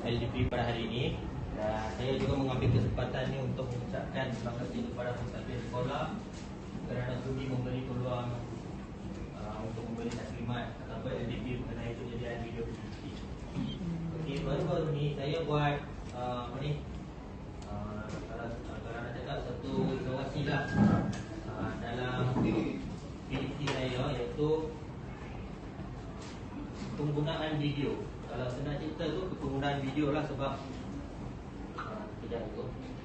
LDP pada hari ini. Dan saya juga mengambil kesempatan ini untuk mengucapkan terima kasih kepada pentadbir sekolah kerana sudi memberi peluang untuk memberi taklimat ataupun LDP mengenai kejadian video PDP. Okey, baru-baru ni saya buat kalau nak cakap satu inovasi lah dalam PDP saya, iaitu penggunaan video. Kalau senang cerita tu penggunaan video lah, sebab kejap tu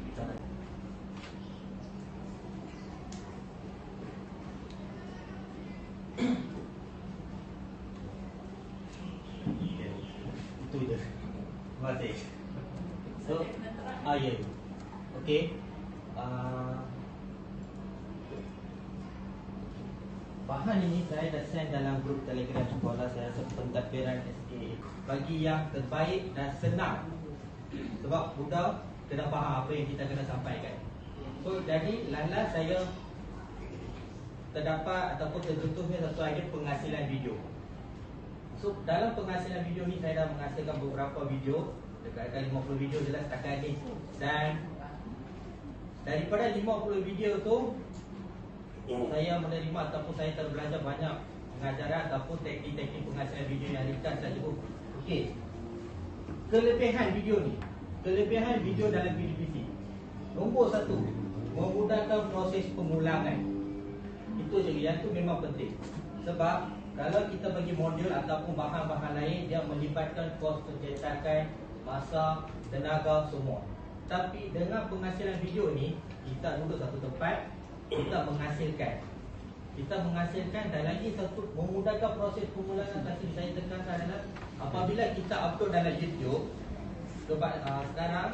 kita nak itu je. Terima kasih. So, ya. Okey. Bahan ini saya dah send dalam grup Telegram sekolah saya, pentadbiran SKA. Bagi yang terbaik dan senang, sebab budak kena faham apa yang kita kena sampaikan. So jadi lala saya terdapat ataupun tertutuhnya satu idea penghasilan video. So dalam penghasilan video ni saya dah menghasilkan beberapa video, dekat-dekat 50 video jelas setakat ni. Dan daripada 50 video tu saya menerima ataupun saya terbelajar banyak pengajaran ataupun teknik-teknik penghasilan video yang ringkas dan cukup. Okey. Kelebihan video ni, kelebihan video dalam PDPC. Nombor satu, memudahkan proses pengulangan. Itu je, yang tu memang penting. Sebab kalau kita bagi modul ataupun bahan-bahan lain, dia melibatkan kos pencetakan, masa, tenaga semua. Tapi dengan penghasilan video ni, kita duduk satu tempat, kita menghasilkan. Kita menghasilkan, dan lagi satu memudahkan proses pengulangan. Tadi saya tekankan adalah apabila kita upload dalam YouTube, sekarang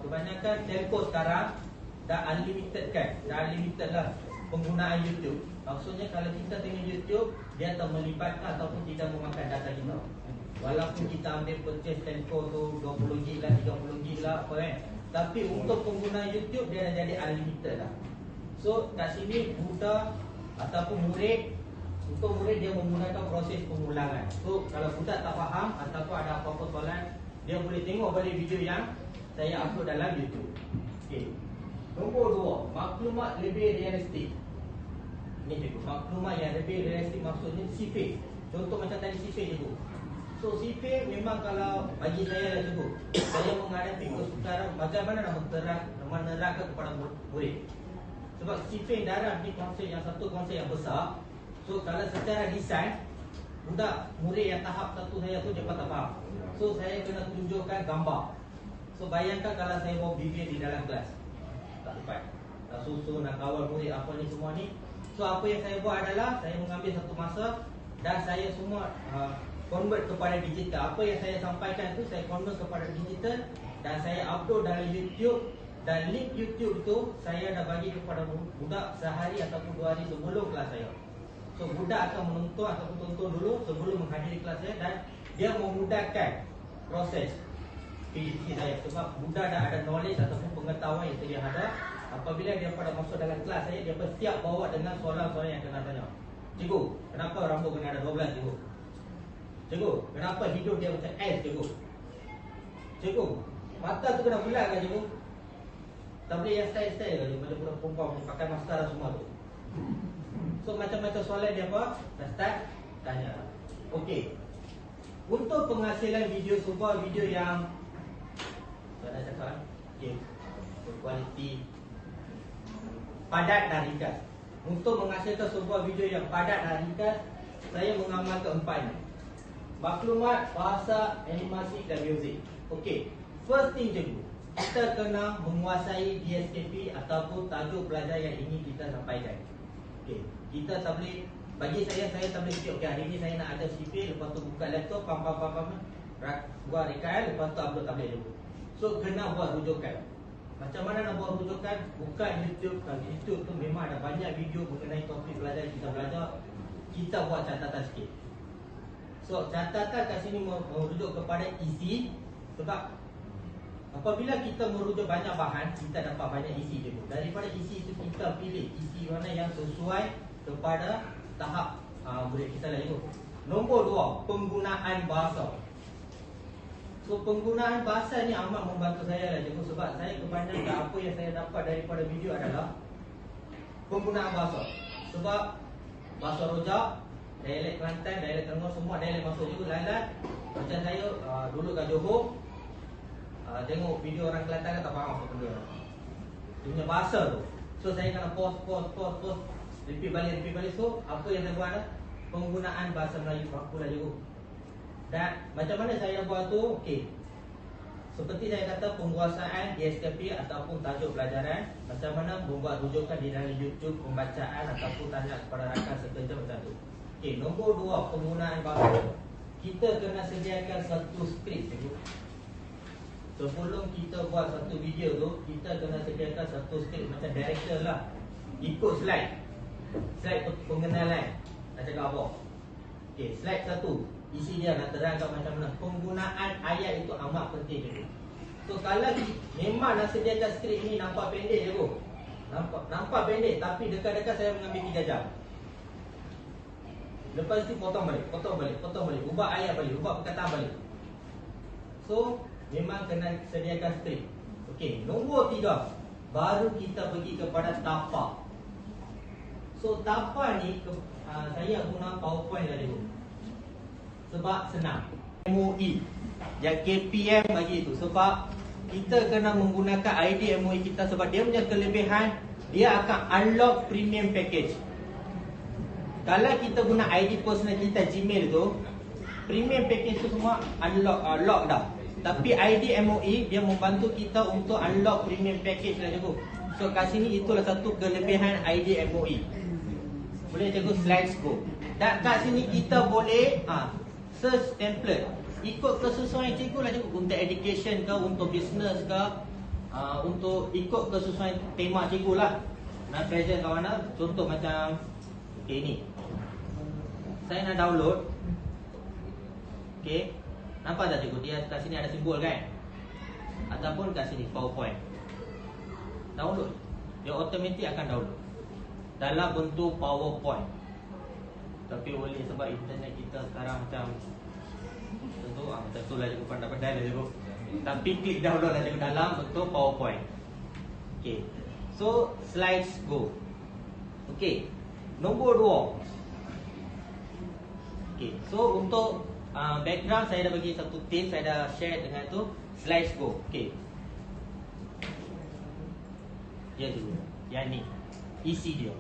kebanyakan telco sekarang dah unlimited kan, dah unlimited lah penggunaan YouTube. Maksudnya kalau kita tengok YouTube, dia tak melibatkan ataupun tidak memakan data kita. Walaupun kita ambil purchase telco tu 20GB lah, 30GB lah apa kan, tapi untuk pengguna YouTube dia dah jadi unlimited lah. So kat sini budak ataupun murid, untuk murid dia memudahkan proses pengulangan. So kalau budak tak faham ataupun ada apa-apa soalan, dia boleh tengok balik video yang saya upload dalam YouTube. Okey. Nombor 2, maklumat lebih realistik. Ini cikgu, maklumat yang lebih realistik maksudnya C-Face. Contoh macam tadi C-Face cikgu. So C-Face memang kalau bagi saya lah cikgu, saya menghadapi kesukaran bagaimana nak menerangkan kepada murid. Sebab C-Face dalam ni konsep yang satu, konsep yang besar. So kalau secara desain, budak murid yang tahap satu saya tu dia tak faham. So saya kena tunjukkan gambar. So bayangkan kalau saya bawa bibir di dalam kelas, tak dapat, nak susun, nak kawal murid apa ni semua ni. So apa yang saya buat adalah saya mengambil satu masa dan saya semua convert kepada digital. Apa yang saya sampaikan tu saya convert kepada digital dan saya upload dalam YouTube. Dan link YouTube tu saya dah bagi kepada budak sehari ataupun 2 hari sebelum kelas saya. So budak akan menonton ataupun tonton dulu sebelum menghadiri kelas saya, dan dia memudahkan proses PDP saya. Sebab budak dah ada knowledge ataupun pengetahuan yang sedia ada. Apabila dia pada masuk dalam kelas saya, dia bersiap bawa dengan soalan-soalan yang kena tanya. Cikgu, kenapa rambut kena ada 12 cikgu? Cikgu, kenapa hidup dia macam S cikgu? Cikgu, mata tu kena bulat kan cikgu? Tak boleh yang style-style kan, macam budak perempuan pakai maskara semua tu. So macam-macam soalan dia apa? Dah start tanya. Okey. Untuk penghasilan video, sebuah video yang saya nak cakap, okey, berkualiti, padat dan ringkas. Untuk menghasilkan sebuah video yang padat dan ringkas, saya mengamalkan 4 ni. Maklumat, bahasa, animasi dan muzik. Okey. First thing cikgu, kita kena menguasai DSKP ataupun tajuk pelajar yang ingin kita sampaikan. Okey, kita tak boleh, bagi saya tak boleh fikir, okey hari ni saya nak ajar CP, lepas tu buka laptop, buat rekaan, lepas tu upload tablet dulu. So kena buat rujukan. Macam mana nak buat rujukan? Buka YouTube. Kalau YouTube tu memang ada banyak video mengenai topik pelajar kita belajar. Kita buat catatan sikit. So catatan kat sini merujuk kepada isi. Sebab apabila kita merujuk banyak bahan, kita dapat banyak isi juga. Daripada isi itu kita pilih isi mana yang sesuai kepada tahap murid kita lah juga. Nombor 2, penggunaan bahasa. So penggunaan bahasa ni amat membantu saya lah cikgu, sebab saya kebanyakan apa yang saya dapat daripada video adalah penggunaan bahasa. Sebab bahasa Rojak, dialek Kelantan, dialek Terengganu, semua dialek masuk cikgu. Lain-lain macam saya dulu kat Johor, tengok video orang Kelantan kan tak faham apa benda dia punya bahasa tu. So saya kena pause, repeat balik. So apa yang saya buat adalah penggunaan bahasa Melayu baku lah cikgu. Dan macam mana saya buat tu? Okey, seperti saya kata, penguasaan DSKP ataupun tajuk pelajaran, macam mana membuat rujukan di dalam YouTube, pembacaan ataupun tanya kepada rakan sekerja macam tu. Okey, nombor 2, penggunaan bahasa. Kita kena sediakan satu skrip cikgu. Sebelum kita buat satu video tu, kita kena sediakan satu skrip macam director lah. Ikut slide pengenalan. Nak cakap apa? Okey, slide 1, isi dia nak terangkan macam mana. Penggunaan ayat itu amat penting cikgu. So kalau memang nak sediakan skrip ni nampak pendek cikgu, nampak pendek, tapi dekat-dekat saya mengambil 3 jam. Lepas tu potong balik, ubah ayat balik, ubah perkataan balik. So memang kena sediakan skrip. Okey, nombor 3, baru kita pergi kepada tapak. So tapak ni saya guna PowerPoint lah cikgu, sebab senang. MOE yang KPM bagi itu, sebab kita kena menggunakan ID MOE kita, sebab dia punya kelebihan, dia akan unlock premium package. Kalau kita guna ID personal kita Gmail tu, premium package tu semua lock dah. Tapi ID MOE dia membantu kita untuk unlock premium package lah cikgu. So kat sini itulah satu kelebihan ID MOE. Boleh cikgu, slides go. Dan kat sini kita boleh search template, ikut kesesuaian cikgu lah cikgu. Untuk education ke, untuk business ke, untuk ikut kesesuaian tema cikgu lah. Nak present kat mana. Contoh macam okay, ni saya nak download. Okay, nampak tak cikgu? Dia kat sini ada simbol kan? Ataupun kat sini PowerPoint. Download, dia automatic akan download dalam bentuk PowerPoint. Tapi boleh sebab internet kita sekarang macam tentu macam tu lah cikgu, pandai-pandai lah cikgu. Tapi klik download lah cikgu dalam bentuk PowerPoint. Okay, so slides go. Okay, nombor 2. Okay, so untuk background saya dah bagi satu tips, saya dah share dengan tu. Slides go. Okay, ya cikgu, yang ni isi dia.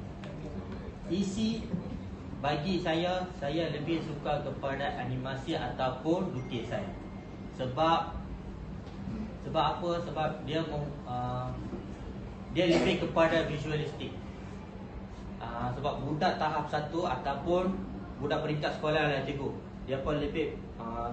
Isi bagi saya lebih suka kepada animasi ataupun lukisan. Sebab apa? Sebab dia lebih kepada visualistik. Sebab budak tahap 1 ataupun budak peringkat sekolah lah cikgu, dia pun lebih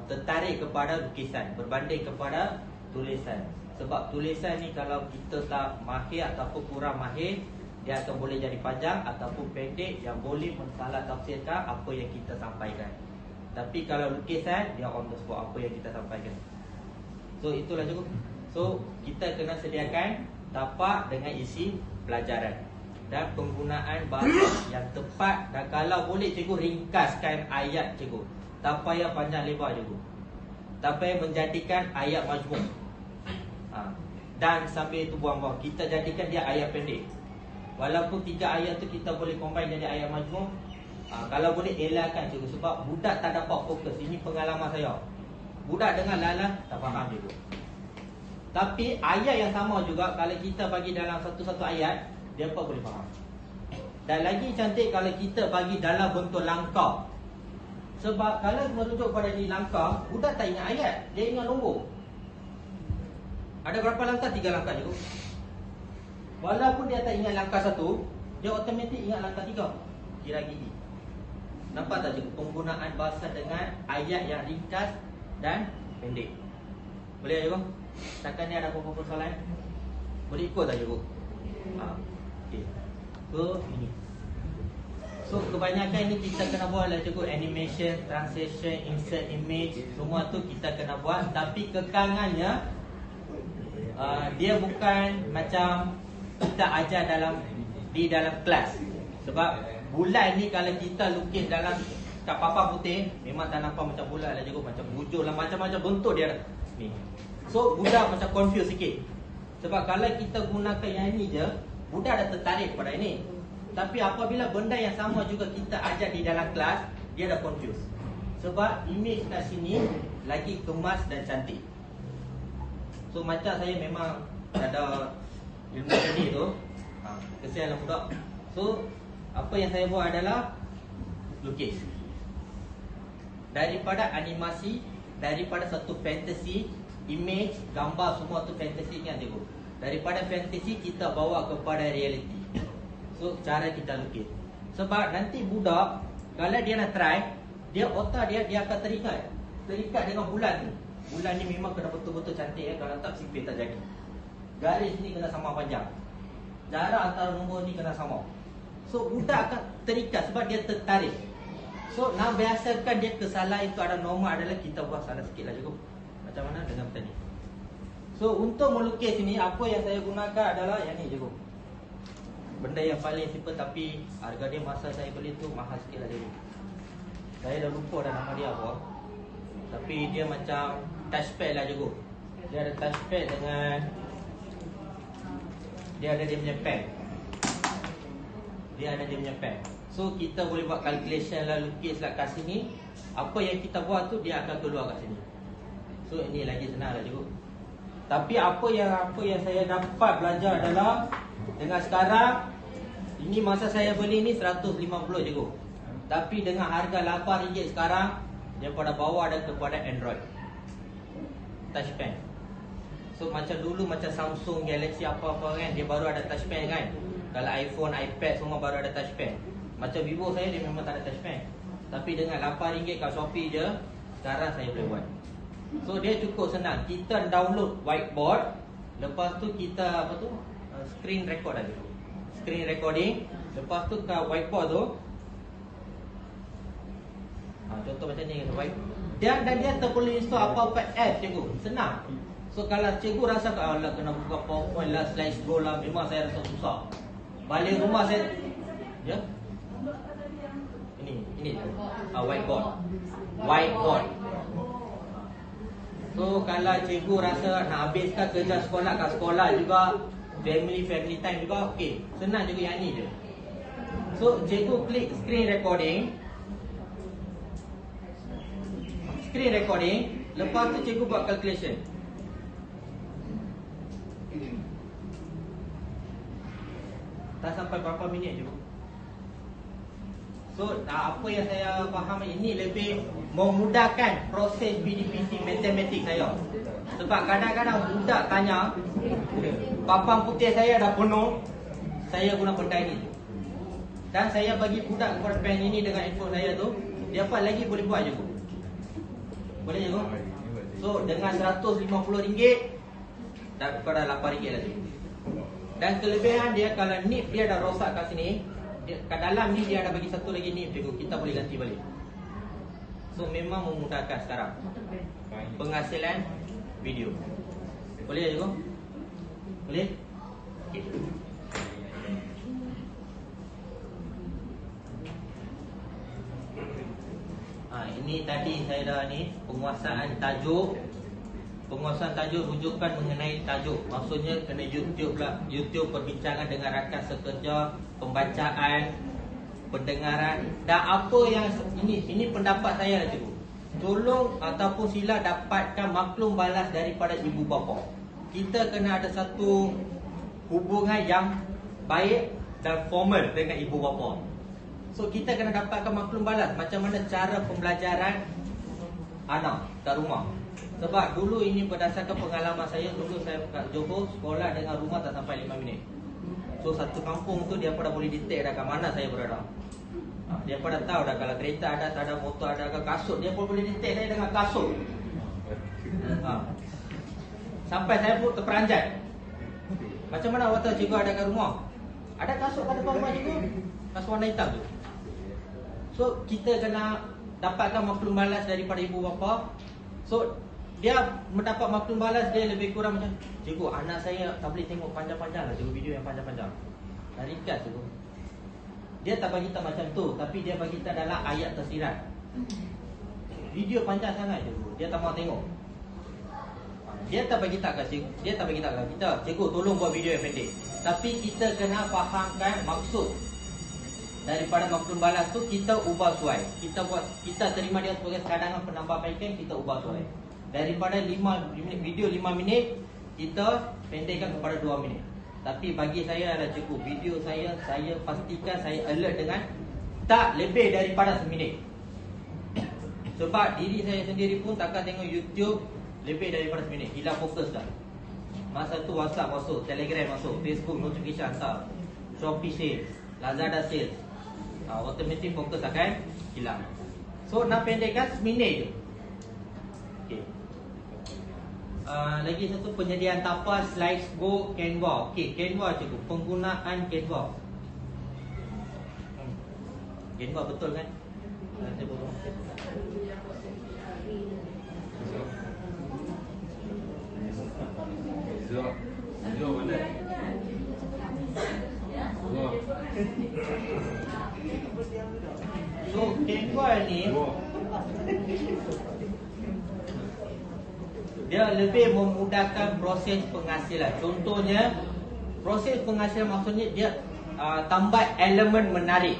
tertarik kepada lukisan berbanding kepada tulisan. Sebab tulisan ni kalau kita tak mahir ataupun kurang mahir, dia akan boleh jadi panjang ataupun pendek yang boleh mensalah tafsirkan apa yang kita sampaikan. Tapi kalau lukisan, dia on the spot apa yang kita sampaikan. So itulah cikgu. So kita kena sediakan tapak dengan isi pelajaran dan penggunaan bahasa yang tepat. Dan kalau boleh cikgu, ringkaskan ayat cikgu. Tak payah panjang lebar cikgu. Tak payah menjadikan ayat majmuk. Dan sambil itu buang-buang, kita jadikan dia ayat pendek. Walaupun 3 ayat tu kita boleh combine jadi ayat majmuk. Kalau boleh elakkan cikgu, sebab budak tak dapat fokus. Ini pengalaman saya. Budak dengar lalas tak faham cikgu. Tapi ayat yang sama juga, kalau kita bagi dalam satu-satu ayat, dia apa boleh faham. Dan lagi cantik kalau kita bagi dalam bentuk langkah. Sebab kalau merujuk pada di langkah, budak tak ingat ayat, dia ingat nombor. Ada berapa langkah? 3 langkah cikgu. Walaupun dia tak ingat langkah 1, dia automatik ingat langkah 3. Kira gigi. Nampak tak cikgu? Penggunaan bahasa dengan ayat yang ringkas dan pendek. Boleh cikgu? Takkan ni ada apa-apa persoalan? Boleh ikut tak cikgu? Okay. So ini. So kebanyakan ni kita kena buat lah cikgu. Animation, translation, insert image, semua tu kita kena buat. Tapi kekangannya dia bukan macam kita ajar di dalam kelas. Sebab bulan ni kalau kita lukis dalam kat papan putih, memang tak nampak macam bulan lah cikgu. Macam wujud lah, macam-macam bentuk dia. Ni. So budak macam confused sikit. Sebab kalau kita gunakan yang ni je, budak dah tertarik pada ini. Tapi apabila benda yang sama juga kita ajar di dalam kelas, dia dah confused. Sebab image kat sini lagi kemas dan cantik. So macam saya memang ada ilmu seni tu, kesianlah budak. So apa yang saya buat adalah lukis. Daripada animasi, daripada satu fantasi, image, gambar semua tu fantasi kan cikgu. Daripada fantasi kita bawa kepada reality. So cara kita lukis. Sebab nanti budak kalau dia nak try, dia otak dia akan terikat dengan bulan ni. Bulan ni memang kena betul-betul cantik kalau tak sipit tak jadi. Garis ni kena sama panjang. Jarak antara nombor ni kena sama. So budak akan terikat sebab dia tertarik. So nak biasakan dia kesalahan itu ada normal adalah kita buat salah sikit lah cukup. Macam mana dengan petani. So untuk melukis ini apa yang saya gunakan adalah yang ni cukup. Benda yang paling simple tapi harga dia masa saya beli tu mahal sikit lah dia. Saya dah lupa dah nama dia apa. Tapi dia macam touchpad lah cukup. Dia ada touchpad dengan dia ada dia punya pen. Dia ada dia punya pen. So kita boleh buat calculation lah, lukis lah kat sini. Apa yang kita buat tu dia akan keluar kat sini. So ini lagi senang lah cukup. Tapi apa yang saya dapat belajar adalah dengan sekarang ini masa saya beli ni 150 cukup. Tapi dengan harga RM8 sekarang daripada bawah dan kepada Android touch pen. So macam dulu macam Samsung Galaxy apa-apa kan dia baru ada touch pen kan. Kalau iPhone, iPad semua baru ada touch pen. Macam Vivo saya dia memang tak ada touch pen. Tapi dengan RM8 kat Shopee je sekarang saya boleh buat. So dia cukup senang. Kita download whiteboard, lepas tu kita apa tu? Screen record aja. Screen recording, lepas tu kat whiteboard tu contoh macam ni white. Dan dia boleh install apa-apa app cikgu. Senang. So kalau cikgu rasa lah kena buka PowerPoint lah, slideshow lah, memang saya rasa susah. Balik rumah saya ini whiteboard. So kalau cikgu rasa nak habiskan kerja sekolah kat sekolah juga, family time juga, okey. Senang juga yang ni je. So cikgu klik screen recording. Lepas tu cikgu buat calculation. Tak sampai berapa minit je. So apa yang saya faham ini lebih memudahkan proses PDPT matematik saya. Sebab kadang-kadang budak tanya, papan putih saya dah penuh, saya guna benda ini. Dan saya bagi budak kepada pen ini dengan handphone saya tu, dia apa lagi boleh buat je. Boleh je tu. So dengan RM150 dah kepada RM8 lagi. Dan kelebihan dia kalau nib dia dah rosak kat sini, kat dalam ni dia ada bagi satu lagi nib cikgu, kita boleh ganti balik. So memang memudahkan sekarang penghasilan video. Boleh cikgu? Boleh? Okay. Ini tadi saya dah ni penguasaan tajuk. Penguasaan tajuk rujukan mengenai tajuk. Maksudnya kena YouTube lah. YouTube perbincangan dengan rakan sekerja, pembacaan, pendengaran. Dan apa yang ini pendapat saya lah cikgu. Tolong ataupun sila dapatkan maklum balas daripada ibu bapa. Kita kena ada satu hubungan yang baik dan formal dengan ibu bapa. So kita kena dapatkan maklum balas macam mana cara pembelajaran anak kat rumah. Sebab dulu ini berdasarkan pengalaman saya, dulu saya kat Johor, sekolah dengan rumah tak sampai 5 minit. So satu kampung tu dia pada boleh detect dah kat mana saya berada. Dia pada tahu dah kalau kereta ada, tak ada, motor ada ke kasut, dia pun boleh detect saya dengan kasut. Sampai saya pun terperanjat. Macam mana awak tahu cikgu ada kat rumah? Ada kasut kat depan rumah cikgu, kasut warna hitam tu. So kita kena dapatkan maklum balas daripada ibu bapa. So dia mendapat maklum balas, dia lebih kurang macam, cikgu anak saya tak boleh tengok panjang-panjang lah cikgu, video yang panjang-panjang. Dah ringkas cikgu. Dia tak bagi kita macam tu, tapi dia bagi kita dalam ayat tersirat. Video panjang sangat cikgu, dia tak mahu tengok. Dia tak bagi tak kat cikgu, dia tak bagi tak kat kita, cikgu tolong buat video yang pendek. Tapi kita kena fahamkan maksud daripada maklum balas tu, kita ubah suai. Kita terima dia sebagai cadangan penambahbaikan, kita ubah suai. Daripada 5 video 5 minit, kita pendekkan kepada 2 minit. Tapi bagi saya adalah cukup. Video saya pastikan saya alert dengan tak lebih daripada seminit. Sebab diri saya sendiri pun takkan tengok YouTube lebih daripada seminit. Hilang fokus dah. Masa tu WhatsApp masuk, Telegram masuk, Facebook notification hantar, Shopee sale, Lazada sale, automatic fokus akan hilang. So nak pendekkan seminit je. Okay. Lagi satu, penyediaan tapas, Slidesgo, Canva. Okay, Canva cukup. Penggunaan Canva. Canva betul kan? Saya potong. So Canva ni dia lebih memudahkan proses penghasilan. Contohnya, proses penghasilan maksudnya dia tambah elemen menarik.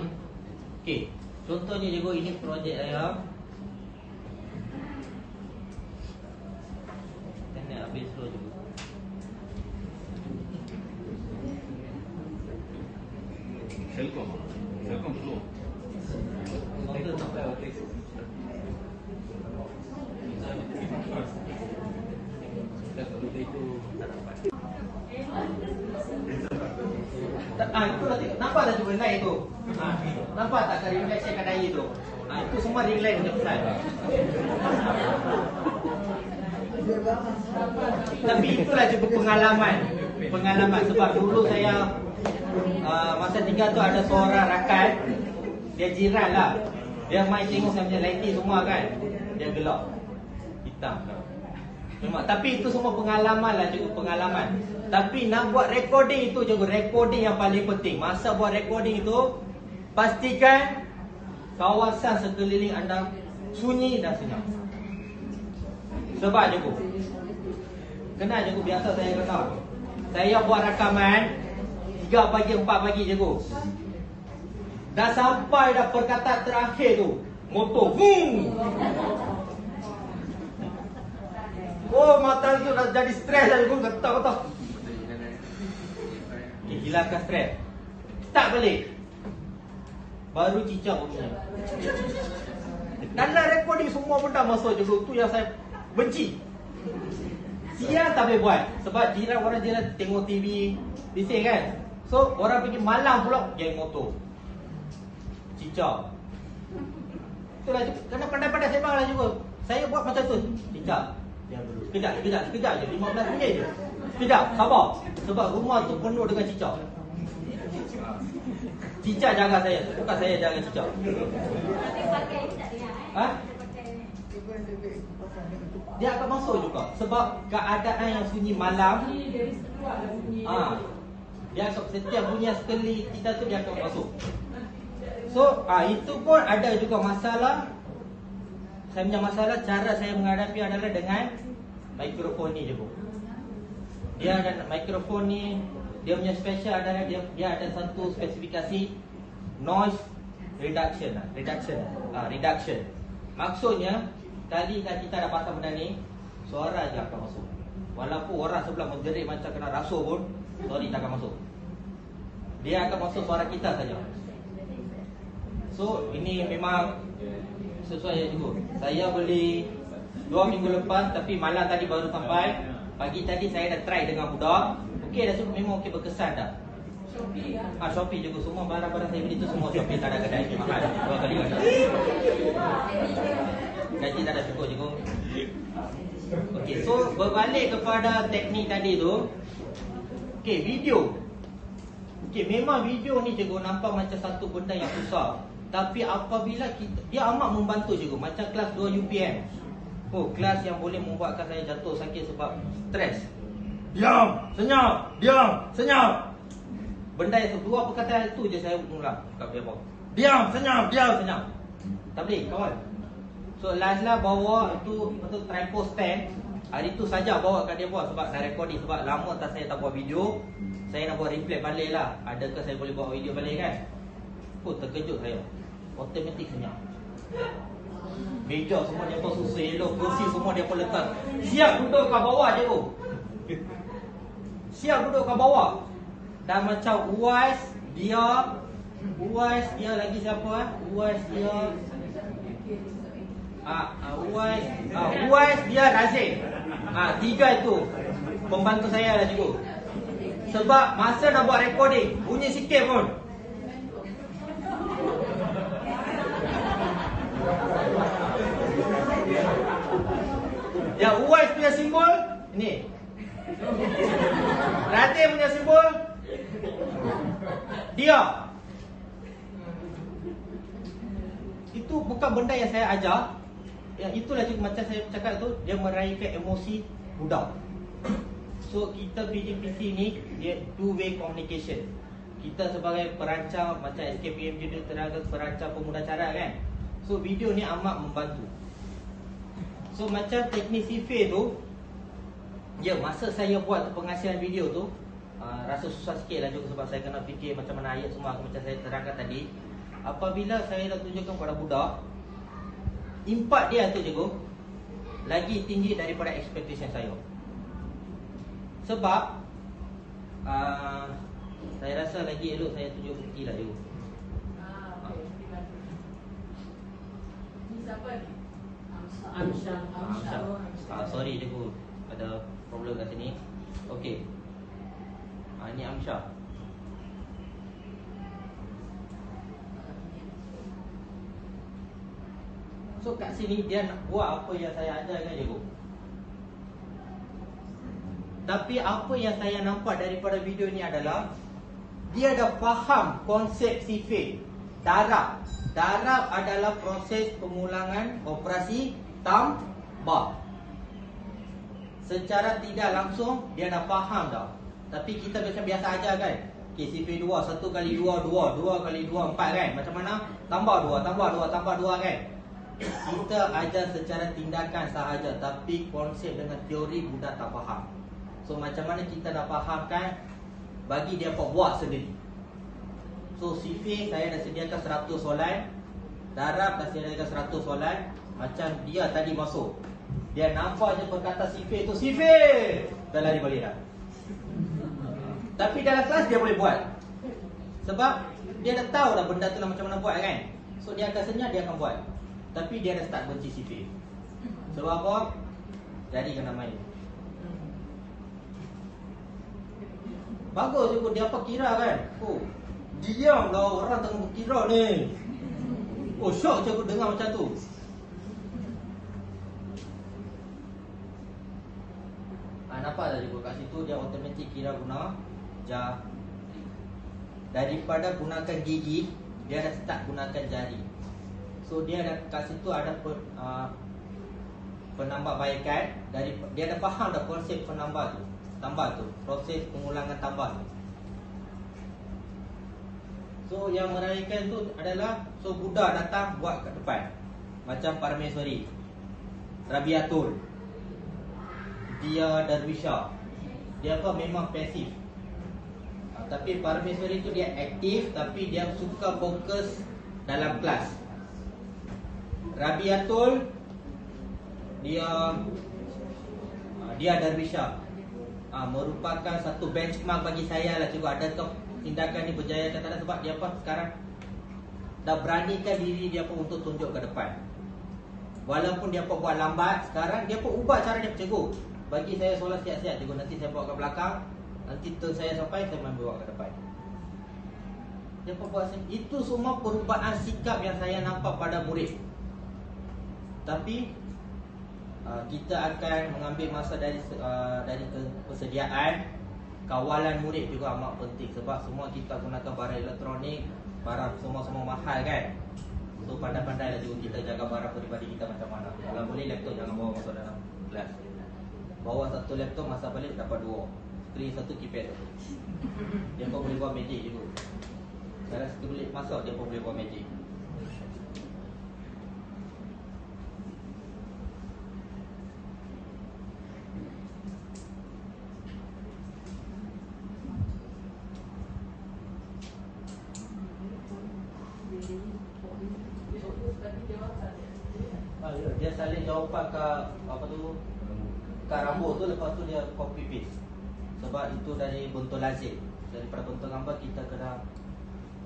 Okey, contohnya cikgu, ini projek saya. Kena habis dulu cikgu. Selcom slow. Komputer sampai okey. Itu nanti nampak tak cuba naik tu? Nampak tak ring light saya kadai tu? Itu semua ring light untuk besar. Tapi itulah cuba pengalaman sebab dulu saya masa tinggal tu ada seorang rakan, dia jiran lah. Dia main tengok saya punya lighting semua kan. Dia gelap hitam. Memang, tapi itu semua pengalaman lah, cukup pengalaman. Tapi nak buat recording itu juga recording yang paling penting. Masa buat recording itu, pastikan kawasan sekeliling anda sunyi dan senyap. Sebab cikgu, kenal cikgu, biasa saya kenal. Saya buat rakaman 3 pagi 4 pagi cikgu. Dah sampai dah perkataan terakhir tu, motor oh, mata tu dah jadi stres dah cikgu, getak-getak. Hilangkan stres. Start balik. Baru cicak bunyi. Dalam recording semua benda masuk cikgu. Tu yang saya benci. Siang tak boleh buat. Sebab orang jiran tengok TV, bising kan. So orang pergi malam pula geng motor, cicak. Itulah cikgu. Kena pandai-pandai sembang lah cikgu. Saya buat macam tu. Cicak. Sekejap je, 15 minit je. Sekejap, sabar. Sebab rumah tu penuh dengan cicak. Cicak jaga saya, bukan saya jaga cicak. Dia akan masuk juga. Sebab keadaan yang sunyi malam, dia akan setiap bunyi sekali kita tu dia akan masuk. So, itu pun ada juga masalah. Saya punya masalah, cara saya menghadapi adalah dengan mikrofon ni je bu. Dia ada mikrofon ni, dia punya special adalah dia ada satu spesifikasi noise reduction. Maksudnya kali kita dah pasang benda ni, suara je akan masuk. Walaupun orang sebelah menjerit macam kena rasuh pun, sorry tak akan masuk. Dia akan masuk suara kita saja. So ini memang sesuai ya cikgu. Saya beli 2 minggu lepas, tapi malam tadi baru sampai. Pagi tadi saya dah try dengan budak. Okey dah, cukup, memang okey, berkesan dah. Shopee ya? Shopee cikgu. Semua barang-barang saya beli tu semua Shopee, tak ada kedai mahal. 2 kali gaji. Gaji tak ada cukup cikgu. Okey, so berbalik kepada teknik tadi tu. Okey, video. Okey, memang video ni cikgu nampak macam satu benda yang susah. Tapi apabila dia amat membantu cikgu. Macam kelas 2 UPM. Oh, kelas yang boleh membuatkan saya jatuh sakit sebab stres. Diam, senyap, diam, senyap. Benda yang dua perkataan itu je saya ulang kat dia. Diam, senyap, diam, senyap. Tak boleh, kawan. So last bawa itu tripod stand. Hari tu saja bawa kat dia buat sebab nak recording. Sebab lama tak saya tak buat video. Saya nak buat replay balik lah. Adakah saya boleh buat video balik kan? Oh, terkejut saya. Automatik senyap. Meja semua dia pun susun elok. Kursi semua dia pun letak. Siap duduk kat bawah je tu. Siap duduk kat bawah. Dan macam Uwais dia lagi siapa? Uwais dia Uwais dia Razif. Tiga itu pembantu saya lah cikgu. Sebab masa nak buat recording bunyi sikit pun. Ya, Uwais punya simbol ni. Razif punya simbol dia. Itu bukan benda yang saya ajar. Ya, itulah cikgu macam saya cakap tu, dia meraihkan emosi budak. So kita PGPC ni dia two-way communication. Kita sebagai perancang macam SKPM Judul Tenaga Perancang Pemuda Cara kan. So video ni amat membantu. So macam teknik CV tu, ya masa saya buat pengasihan video tu rasa susah sikit lah juga sebab saya kena fikir macam mana ayat semua macam saya terangkan tadi. Apabila saya dah tunjukkan kepada budak, impact dia tu cikgu lagi tinggi daripada expectation saya. Sebab saya rasa lagi elok saya tunjuk bukti lah cikgu. Ni siapa ni? Amsyah. Sorry cikgu, ada problem kat sini. Okey. Ini Amsyah. So kat sini dia nak buat apa yang saya ajarkan cikgu. Tapi apa yang saya nampak daripada video ni adalah dia dah faham konsep CV. Darab. Darab adalah proses pengulangan operasi tambah. Secara tidak langsung dia dah faham dah. Tapi kita macam biasa ajar kan. Okay, CV 2, 1 kali 2, 2 kali 2, 4 kan. Macam mana? Tambah 2, tambah 2, tambah 2 kan. Kita ajar secara tindakan sahaja, tapi konsep dengan teori budak tak faham. So macam mana kita nak fahamkan, bagi dia buat sendiri. So CV saya dah sediakan 100 soalan, darab dah sediakan 100 soalan. Macam dia tadi masuk, dia nampak je perkataan CV tu, CV dah lari balik dah. Tapi dalam kelas dia boleh buat, sebab dia dah tahu dah benda tu lah macam mana buat kan. So dia akan senyap, dia akan buat. Tapi dia dah start benci CV. Sebab apa? Jadi kena main. Bagus je dia apa kira kan. Oh, diam lah orang tengah berkira ni. Oh, syok je aku dengar macam tu. Nampak tak cikgu kat situ dia automatik kira guna jari. Daripada gunakan gigi, dia dah start gunakan jari. So dia dah kat situ ada penambahbaikan dari dia dah faham dah konsep penambah tu. Tambah tu, proses pengulangan tambah tu. So yang meraihkan tu adalah, so budak datang buat kat depan. Macam Parmeswari, Rabiatul, dia Darwisha. Dia apa memang pasif. Tapi Parmeswari tu dia aktif, tapi dia suka fokus dalam kelas. Rabiatul dia Darwisha. Merupakan satu benchmark bagi saya lah cikgu. Adakah tindakan ni berjaya atau tak? Sebab dia apa sekarang dah beranikan diri dia pun untuk tunjuk ke depan. Walaupun dia pun buat lambat, sekarang dia pun ubah cara dia. Cikgu, bagi saya soalan siap-siap cikgu, nanti saya bawa ke belakang, nanti turn saya sampai saya main bawa ke depan. Dia pun buat. Itu semua perubahan sikap yang saya nampak pada murid. Tapi kita akan mengambil masa dari persediaan. Kawalan murid juga amat penting, sebab semua kita gunakan barang elektronik, barang semua mahal kan. So pandai-pandai lah juga kita jaga barang peribadi kita macam mana. Kalau boleh laptop jangan bawa masuk dalam kelas. Bawa satu laptop, masa balik dapat dua, screen satu, keypad satu. Dia pun boleh buat magic juga. Kalau boleh masuk, dia pun boleh buat magic. Dia salin jawapan ke apa tu, ke rambut tu, lepas tu dia copy paste. Sebab itu dari bentuk lazim. Daripada bentuk gambar kita kena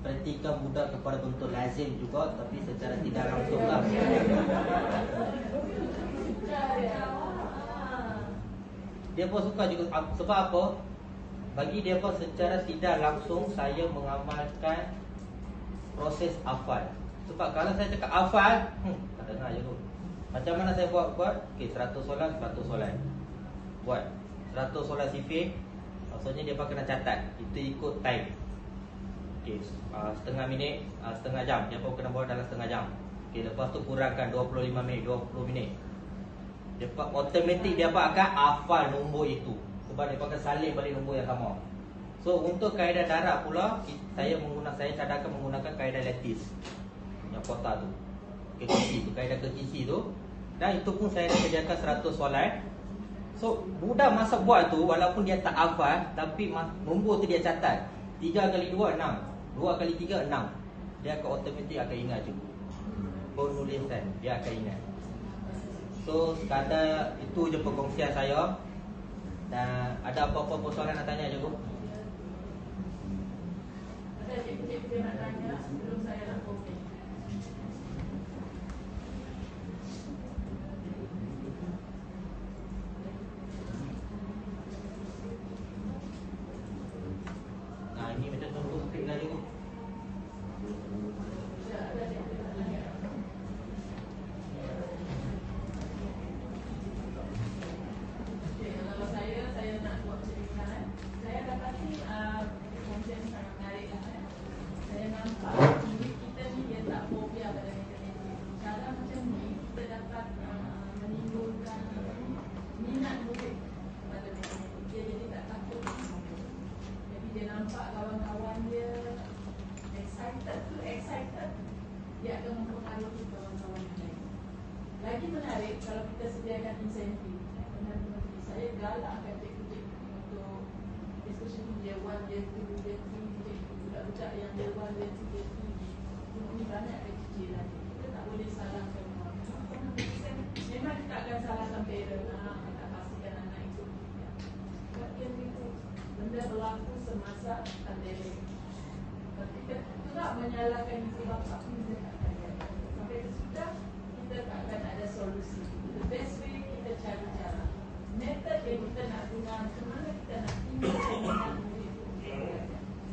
praktikan budak kepada bentuk lazim juga, tapi secara tidak langsung lah. Dia pun suka juga. Sebab apa? Bagi dia pun secara tidak langsung saya mengamalkan proses hafal. Sebab kalau saya cakap hafal, tak dengar je tu. Macam mana saya buat? Okay, 100 soalan, 100 soalan. Buat 100 soalan sifir. Maksudnya dia pun kena catat. Itu ikut time. Okay, setengah minit, setengah jam. Dia pun kena buat dalam setengah jam. Okay, lepas tu kurangkan 25 minit, 20 minit. Dia pun automatik dia pun akan hafal nombor itu. Sebab dia akan salin balik nombor yang sama. So untuk kaedah darab pula, saya cadangkan menggunakan kaedah lattice. Yang kotak tu, kekisi tu, kaedah kekisi tu. Dan itu pun saya dah kerjakan 100 soalan. So budak masa buat tu, walaupun dia tak hafal, tapi nombor tu dia catat. 3 kali 2, 6. 2 kali 3, 6. Dia akan automatik akan ingat je. Penulisan, dia akan ingat. So sekadar itu je perkongsian saya. Dan ada apa-apa persoalan nak tanya je Bu? Ada cikgu-cikgu nak tanya sebelum saya nak komen. Nah ini macam contoh skrip lagi Bu. Ada cikgu nak tanya. Okey, kalau saya nak buat cerita. Saya dapati konten sangat menarik lah. Saya nampak diri kita ni dia tak fobia pada matematik. Cara macam ni kita dapat menimbulkan minat murid pada matematik. Dia jadi tak takut. Jadi dia nampak kawan-kawan dia excited, dia akan mempengaruhi kawan-kawan yang lain. Lagi menarik kalau kita sediakan insentif. Saya galakkan cikgu-cikgu untuk especially year 1, year 2, year 3, budak-budak yang year 1, year 2, year 3 ini banyak kecicilan. Kita tak boleh salahkan orang. Memang kita akan salahkan parent, tak pastikan anak itu. Sebab dia itu benda berlaku semasa pandemik. Tapi kita tak menyalahkan ibu bapa pun kita tak akan. Sampai kesudah kita tak akan ada solusi. The best way kita cari cara. Metod yang kita nak guna, macam mana kita nak tinggalkan minat murid itu.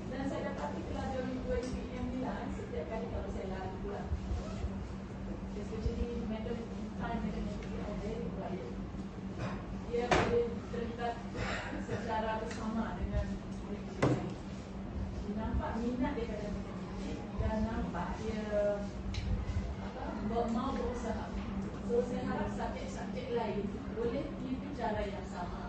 Dan saya dapati pelajari UiPM bilang setiap kali kalau saya lari pulang, especially metod time matematik yang very quiet, dia boleh terlibat secara bersama dengan murid-murid lain. Dia nampak minat dia pada matematik dan nampak dia mau berusaha. So saya harap subjek-subjek lain boleh tiru cara yang sama.